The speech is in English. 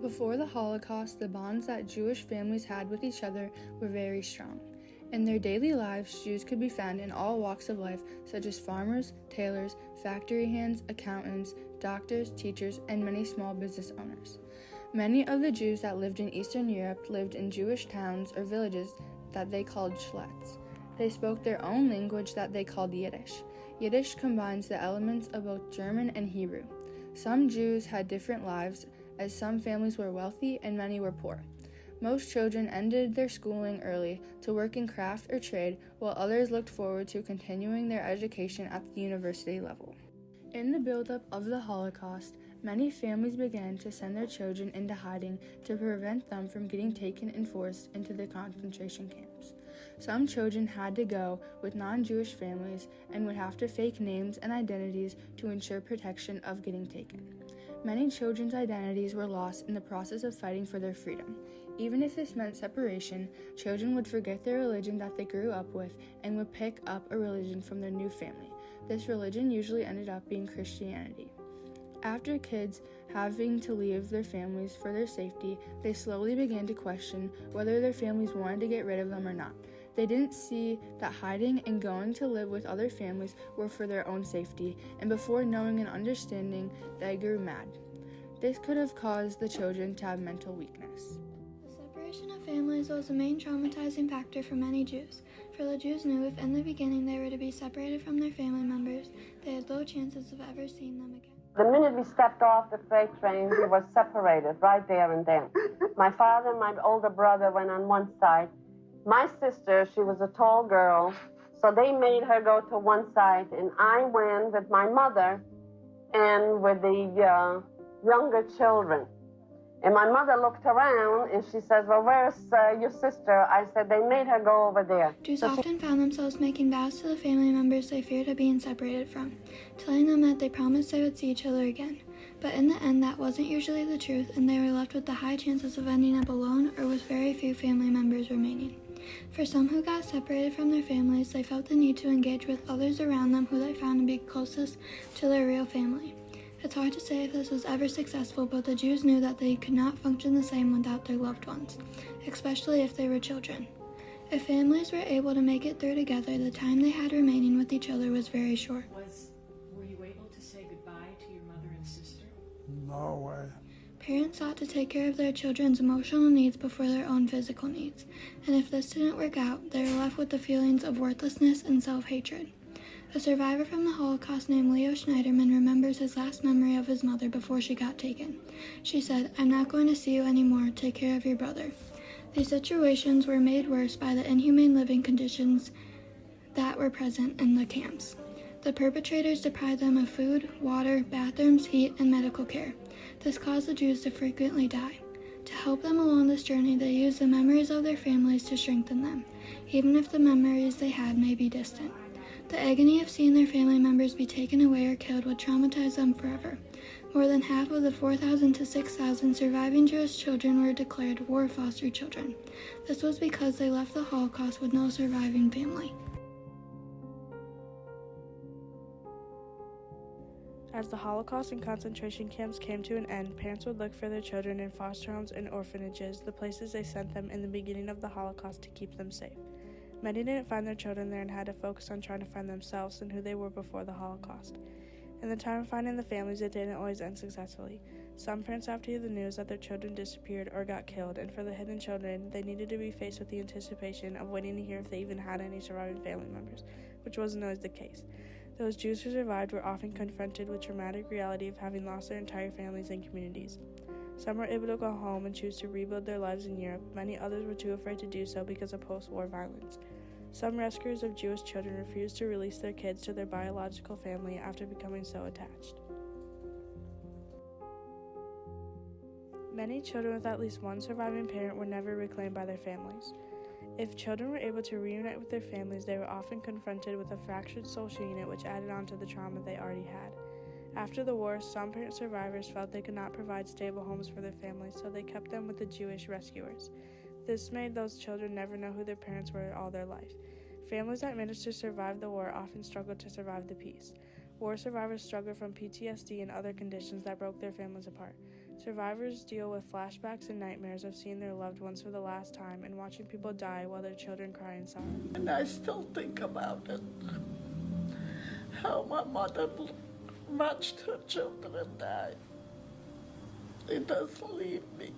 Before the Holocaust, the bonds that Jewish families had with each other were very strong. In their daily lives, Jews could be found in all walks of life, such as farmers, tailors, factory hands, accountants, doctors, teachers, and many small business owners. Many of the Jews that lived in Eastern Europe lived in Jewish towns or villages that they called shlets. They spoke their own language that they called Yiddish. Yiddish combines the elements of both German and Hebrew. Some Jews had different lives, as some families were wealthy and many were poor. Most children ended their schooling early to work in craft or trade, while others looked forward to continuing their education at the university level. In the buildup of the Holocaust, many families began to send their children into hiding to prevent them from getting taken and forced into the concentration camps. Some children had to go with non-Jewish families and would have to fake names and identities to ensure protection of getting taken. Many children's identities were lost in the process of fighting for their freedom. Even if this meant separation, children would forget their religion that they grew up with and would pick up a religion from their new family. This religion usually ended up being Christianity. After kids having to leave their families for their safety, they slowly began to question whether their families wanted to get rid of them or not. They didn't see that hiding and going to live with other families were for their own safety, and before knowing and understanding, they grew mad. This could have caused the children to have mental weakness. The separation of families was the main traumatizing factor for many Jews, for the Jews knew if in the beginning they were to be separated from their family members, they had low chances of ever seeing them again. The minute we stepped off the freight train, we were separated right there and then. My father and my older brother went on one side. My sister, she was a tall girl, so they made her go to one side, and I went with my mother and with the younger children. And my mother looked around, and she said, well, where's your sister? I said, they made her go over there. Jews often found themselves making vows to the family members they feared of being separated from, telling them that they promised they would see each other again. But in the end, that wasn't usually the truth, and they were left with the high chances of ending up alone or with very few family members remaining. For some who got separated from their families, they felt the need to engage with others around them who they found to be closest to their real family. It's hard to say if this was ever successful, but the Jews knew that they could not function the same without their loved ones, especially if they were children. If families were able to make it through together, the time they had remaining with each other was very short. Were you able to say goodbye to your mother and sister? No way. Parents sought to take care of their children's emotional needs before their own physical needs, and if this didn't work out, they were left with the feelings of worthlessness and self-hatred. A survivor from the Holocaust named Leo Schneiderman remembers his last memory of his mother before she got taken. She said, "I'm not going to see you anymore. Take care of your brother." These situations were made worse by the inhumane living conditions that were present in the camps. The perpetrators deprived them of food, water, bathrooms, heat, and medical care. This caused the Jews to frequently die. To help them along this journey, they used the memories of their families to strengthen them, even if the memories they had may be distant. The agony of seeing their family members be taken away or killed would traumatize them forever. More than half of the 4,000 to 6,000 surviving Jewish children were declared war foster children. This was because they left the Holocaust with no surviving family. As the Holocaust and concentration camps came to an end, parents would look for their children in foster homes and orphanages, the places they sent them in the beginning of the Holocaust to keep them safe. Many didn't find their children there and had to focus on trying to find themselves and who they were before the Holocaust. In the time of finding the families, it didn't always end successfully. Some parents have to hear the news that their children disappeared or got killed, and for the hidden children, they needed to be faced with the anticipation of waiting to hear if they even had any surviving family members, which wasn't always the case. Those Jews who survived were often confronted with traumatic reality of having lost their entire families and communities. Some were able to go home and choose to rebuild their lives in Europe. Many others were too afraid to do so because of post-war violence. Some rescuers of Jewish children refused to release their kids to their biological family after becoming so attached. Many children with at least one surviving parent were never reclaimed by their families. If children were able to reunite with their families, they were often confronted with a fractured social unit which added on to the trauma they already had. After the war, some parent survivors felt they could not provide stable homes for their families, so they kept them with the Jewish rescuers. This made those children never know who their parents were all their life. Families that managed to survive the war often struggled to survive the peace. War survivors struggled from PTSD and other conditions that broke their families apart. Survivors deal with flashbacks and nightmares of seeing their loved ones for the last time and watching people die while their children cry in sorrow. And I still think about it. How my mother watched her children die. It doesn't leave me.